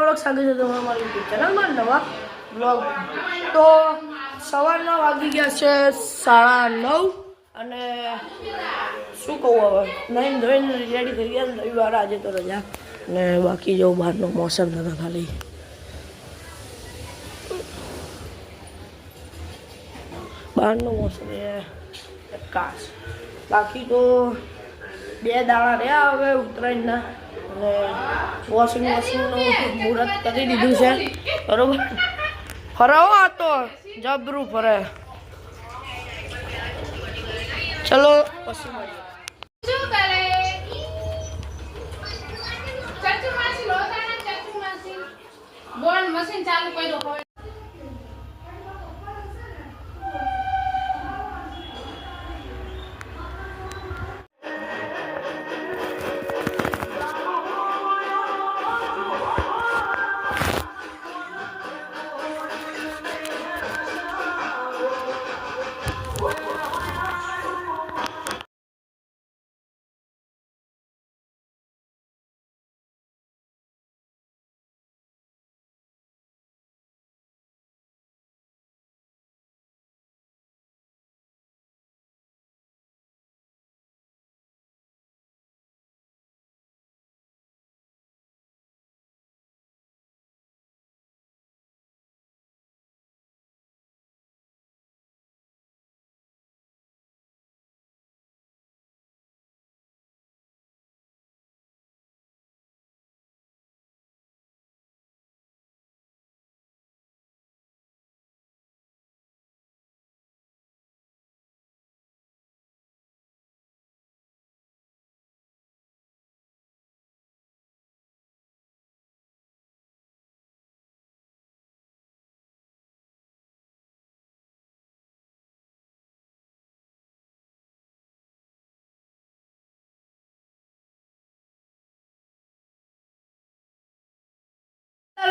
Blog સ્વાગત છે તમારા મારી યુટ્યુબ ચેનલમાં નવા બ્લોગ। તો સવારના વાગી ગયા છે 9:30 અને શું કહું હવે નહીં ધોઈને રેડી થઈ ગયા। રવિવાર આજે તો રજા ને બાકી જો બહારનો મોસમ થતો ખાલી બહારનો મોસમ એ કાશ બાકી તો 2 દાડા રહ્યા હવે ઉત્તરાયણના અને વોશિંગ મશીનનું મુહૂર્ત કરી દીધું છે બરોબર। ફરાવો આ તો જબરું ફરે ચલો પછી મશીન ચાલુ કર્યો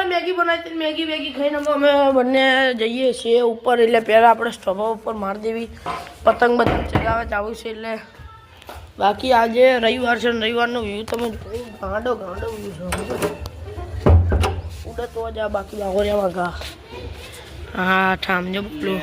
मैगी बनाई थी। मैगी वेगी खाई अमे बने जाइए छे ऊपर एट पहला अपने स्टोव पर मार देवी पतंग बतंग चगावे जाव से एट बाकी आज रविवार से रविवार व्यू तब गांडो गांडो व्यू उड़े तो जा बाकी बागोरिया वागा हाँ ठाम जो बोलो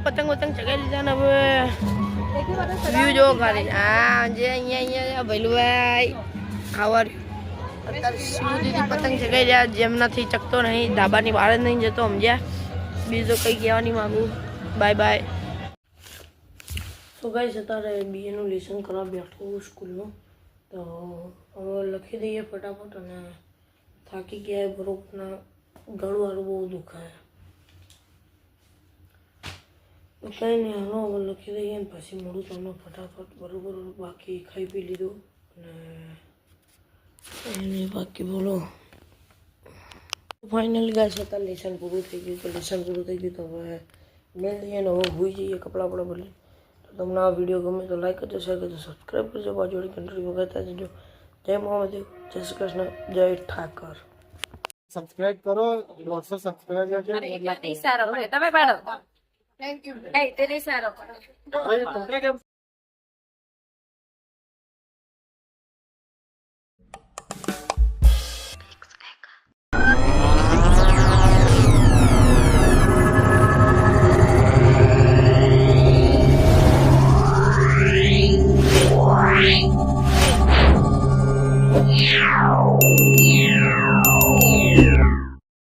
पतंग वतंग चगाई लीधा ने हवे व्यू जो खाली हाँ जे अँ भैलू भाई आवर अत्यारे सुधीनी पतंग चगाई रह्या जेमनाथी चकतो नहीं ढाबानी बहार ज नहीं जतो समझ्या बीजो कई कहेवा नहीं मांगू बाय बाय। तो गाइस अत्यारे बीए नुं लेसन करवा बैठो स्कूलनुं तो हवे लखी दईए फटाफट अने थाकी गया बरोबरना गळवाळुं बहु दुखाय तो कहीं नहीं हालो हम लखी दईए पछी मोड़ू तमने फटाफट बरोबर बाकी खाई पी लीधु बाकी बोलो फाइनल गाइस अत्यारे लेसन पूरुं थई गयुं तो लेसन पूरुं थई गयुं तो हवे मेल दईए ने हवे हुई जईए कपड़ा बपड़ा बदली। तो तमने आ विडियो गमे तो लाइक करजो शेर करजो सब्सक्राइब करजो बाजूवाड़ी घंटड़ी वगाड़ता जजो। जय महादेव जय श्री कृष्ण जय ठाकर सब्सक्राइब करो 200 सब्सक्राइबर તમે પાડો થેન્ક યુ એ તે સારો